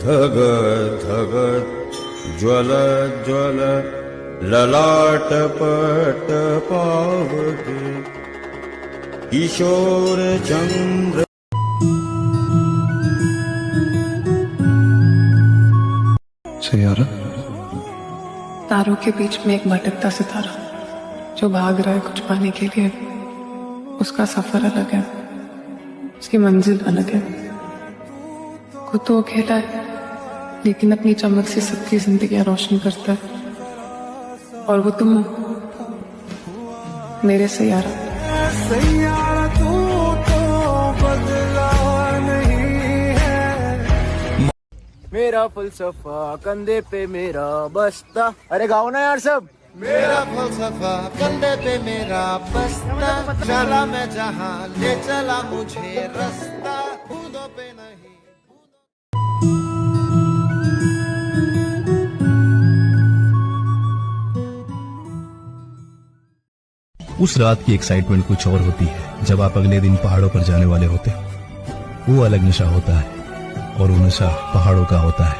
धग धग ज्वल ज्वल ललाट पट पावके किशोर चंद्र। सैयारा तारों के बीच में एक भटकता सितारा जो भाग रहा है कुछ पाने के लिए। उसका सफर अलग है, उसकी मंजिल अलग है। खुद तो अकेला है लेकिन अपनी चमक से सबकी जिंदगियां रोशन करता है। और वो तुम हो, मेरे सैयारा। सैयारा तू तो बदला नहीं है। मेरा फलसफा कंधे पे मेरा बस्ता। अरे गाओ ना यार सब। मेरा फलसफा कंधे पे मेरा बस्ता, चला मैं जहां ले चला मुझे रास्ता, खुदों पे नहीं। उस रात की एक्साइटमेंट कुछ और होती है जब आप अगले दिन पहाड़ों पर जाने वाले होते हो। वो अलग नशा होता है और वो नशा पहाड़ों का होता है।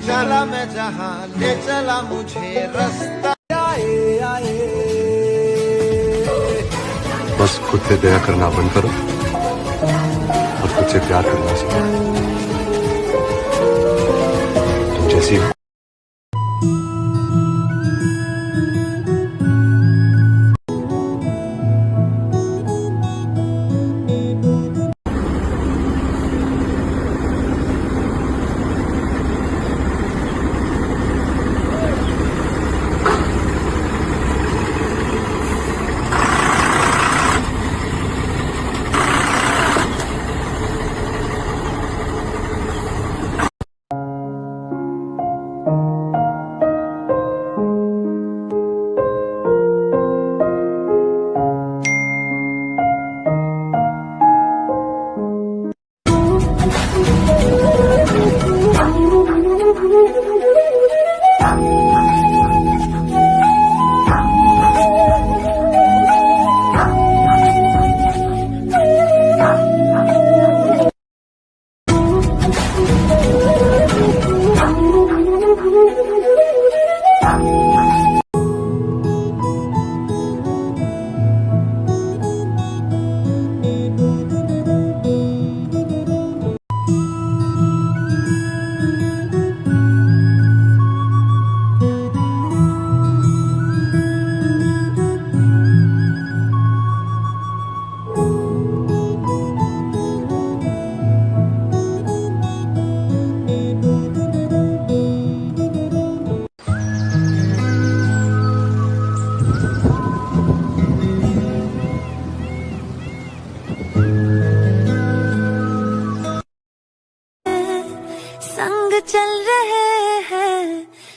चला मैं जहां ले चला मुझे रास्ता। आए आए बस खुद पे दया करना बंद करो और खुद से प्यार करना सीखो। तुम जैसी हो।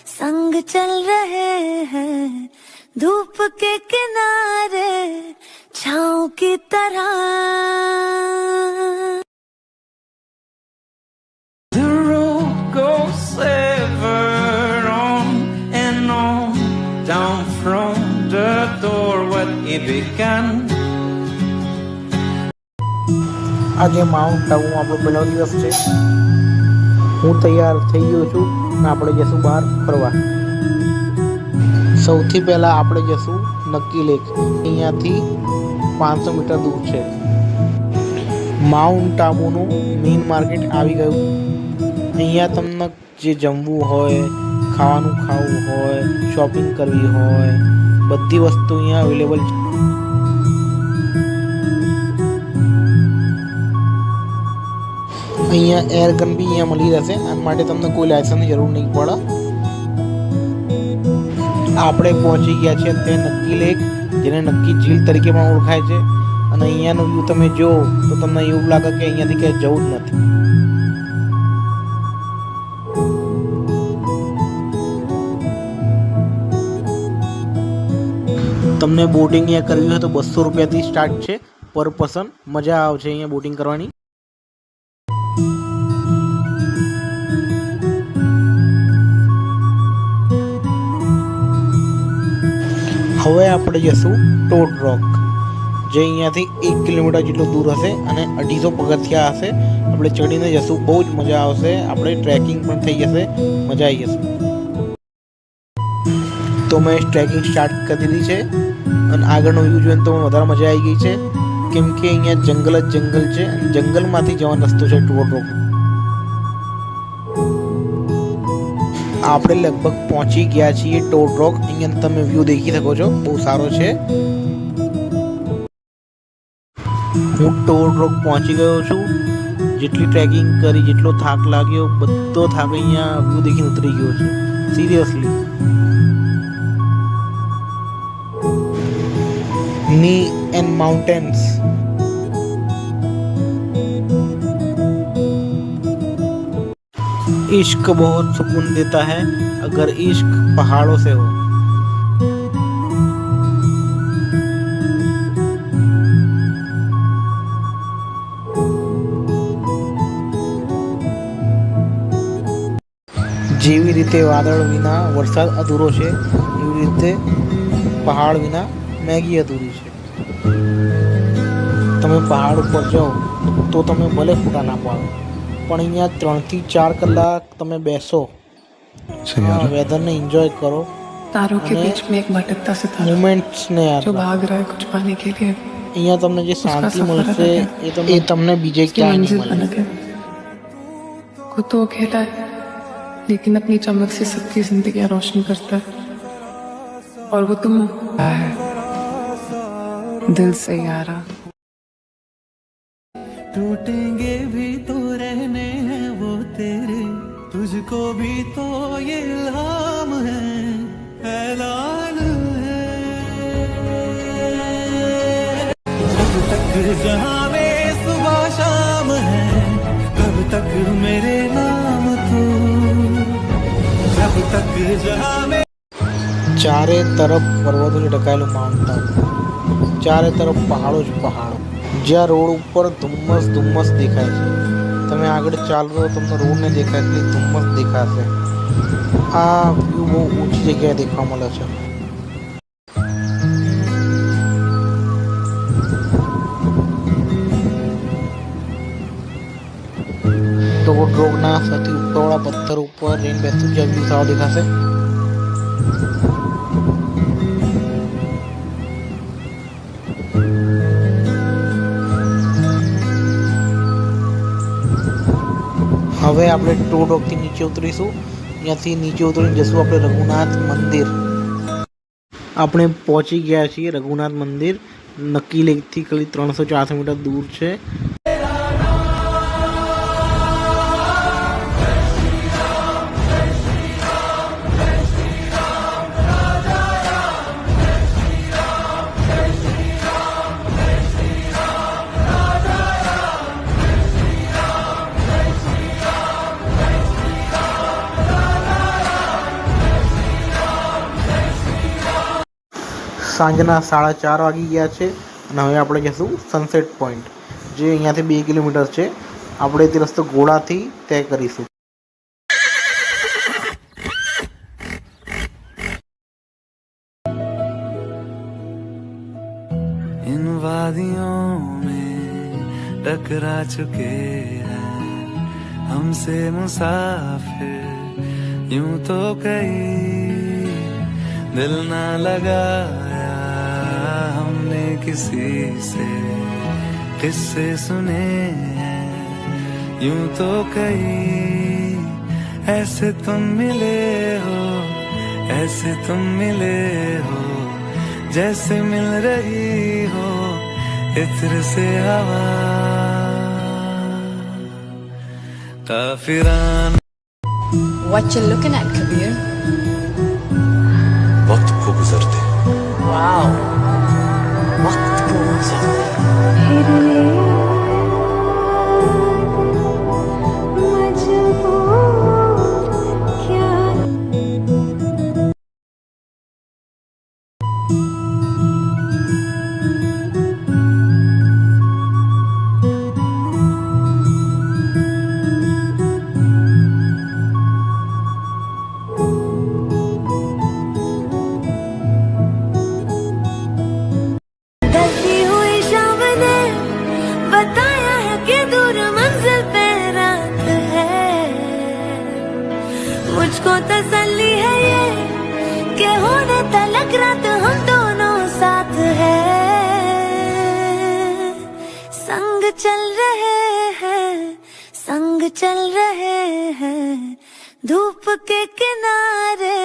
संग चल रहे हैं धूप के किनारे छाँव की तरह। The road goes ever on and on down from the door where it began. આજે માઉન્ટ આબુ આપણો પહેલો દિવસ છે। હું તૈયાર થઈ ગયો છું અને આપણે જશું બહાર ફરવા। સૌથી પહેલાં આપણે જશું નક્કી લેક, અહીંયાથી 500 મીટર દૂર છે। માઉન્ટ આબુનું મેઇન માર્કેટ આવી ગયું। અહીંયા તમને જે જમવું હોય, ખાવાનું ખાવું હોય, શોપિંગ કરવી હોય, બધી વસ્તુ અહીંયા અવેલેબલ છે। અહીંયા એર ગન બી અહીંયા મળી રહેશે, આ માટે તમને કોઈ લાયસન્સની જરૂર નહીં પડે। આપણે પહોંચી ગયા છે તે નક્કી લેક, જેને નક્કી ઝીલ તરીકે પણ ઓળખાય છે। અને અહીંયાનો વ્યૂ તમે જો તો તમને એવું લાગે કે અહીંયાથી ક્યાંય જવું જ નથી। તમને બોટિંગ અહીંયા કરવી હોય તો 200 રૂપિયાથી સ્ટાર્ટ છે પર પર્સન। મજા આવશે અહીંયા બોટિંગ કરવાની। હવે આપણે જશું ટોડ રોક, જે અહીંયાથી 1 કિલોમીટર જેટલું દૂર હશે અને 250 પગથિયા હશે. આપણે ચડીને જશું, બહુ જ મજા આવશે. આપણે ટ્રેકિંગ પણ થઈ જશે, મજા આવી જશે. તો મેં ટ્રેકિંગ સ્ટાર્ટ કરી દીધી છે અને આગળનો વ્યૂ જોઈને તો વધારે મજા આવી ગઈ છે, કેમ કે અહીંયા જંગલ જ જંગલ છે અને જંગલમાંથી જવાનો રસ્તો છે ટોડ રોક. આપણે લગભગ પહોંચી ગયા છીએ ટોડ રોક. અહીંયા તમે વ્યૂ દેખી શકો છો, બહુ સારો છે. હું ટોડ રોક પહોંચી ગયો છું. જેટલી ટ્રેકિંગ કરી, જેટલો થાક લાગ્યો, બધો થાક અહીંયા વ્યૂ દેખીને ઉતરી ગયો છે, સિરિયસલી. Knee and mountains. इश्क बहुत सुकून देता है अगर इश्क पहाड़ों से हो. જેવી રીતે વાદળ વિના વરસાદ અધૂરો છે, એવી રીતે પહાડ વિના મેગી અધૂરી છે. તમે પહાડ ઉપર જાઓ તો તમે ભલે ફૂટા ના પાડો, પણ અહીંયા 3 થી 4 કલાક તમે બેસો, વેધરને એન્જોય કરો, तारों के बीच में एक भटकता सितारा મોમેન્ટ્સને યાદ जो રાખો. भाग रहा है कुछ पाने के लिए. અહીંયા તમને જે શાંતિ મળશે એ તમને બીજે उसकी ક્યાંય નહીં मंजिल મળે. अलग है. खुद तो अकेला है, लेकिन अपनी चमक से सबकी जिंदगी रोशन करता है. और वो तुम है दिल से यारा. टूटेंगे भी तो रहने हैं वो तेरे, तुझको भी तो ये इल्हाम है, ऐलान है. जब तक जहाँ में सुबह शाम है, तब तक मेरे नाम तू, जब तक जहाँ में. ચારે તરફ પર્વતોથી ઢંકાયેલું માઉન્ટ આબુ, ચારે તરફ પહાડો જ પહાડો, જ્યાં રોડ ઉપર ધુમ્મસ ધુમ્મસ દેખાય છે. તમે આગળ ચાલો તમને રોડ ને દેખાય એટલે ધુમ્મસ દેખાશે. આ વ્યૂ બહુ ઊંચી જગ્યાએ દેખવા મળે છે. ટોડ રોકના સૌથી ઉપરવાળા પથ્થર ઉપર રેન બેસતું જ્યાં વ્યૂ સારો દેખાશે. હવે આપણે ટોડ રોકથી નીચે ઉતરીશું. ત્યાંથી નીચે ઉતરીને જશું આપણે રઘુનાથ મંદિર. આપણે પહોંચી ગયા છીએ રઘુનાથ મંદિર. નક્કી લેકથી ખાલી 300-400 મીટર દૂર છે. સાંજના 4:30 વાગી ગયા છે અને હવે આપણે જઈશું સનસેટ પોઈન્ટ, જે અહીંયાથી 2 કિલોમીટર છે. આપણે તે રસ્તો ઘોડાથી તય કરીશું. इन वादियों में टकरा चुके हैं हमसे मुसाफिर, यूं तो कहीं दिल ना लगाया हमने किसी से, किस्से सुने हैं यूं तो कहीं. ऐसे तुम मिले हो, ऐसे तुम मिले हो, जैसे मिल रही हो इत्र से हवा काफिरान. What you looking at, Kabir? वक्त को गुजरते Wow. वक्त को गुजरते. मुझको तसल्ली है ये कि होने तलक रात हम दोनों साथ है, संग चल रहे हैं, संग चल रहे हैं, धूप के किनारे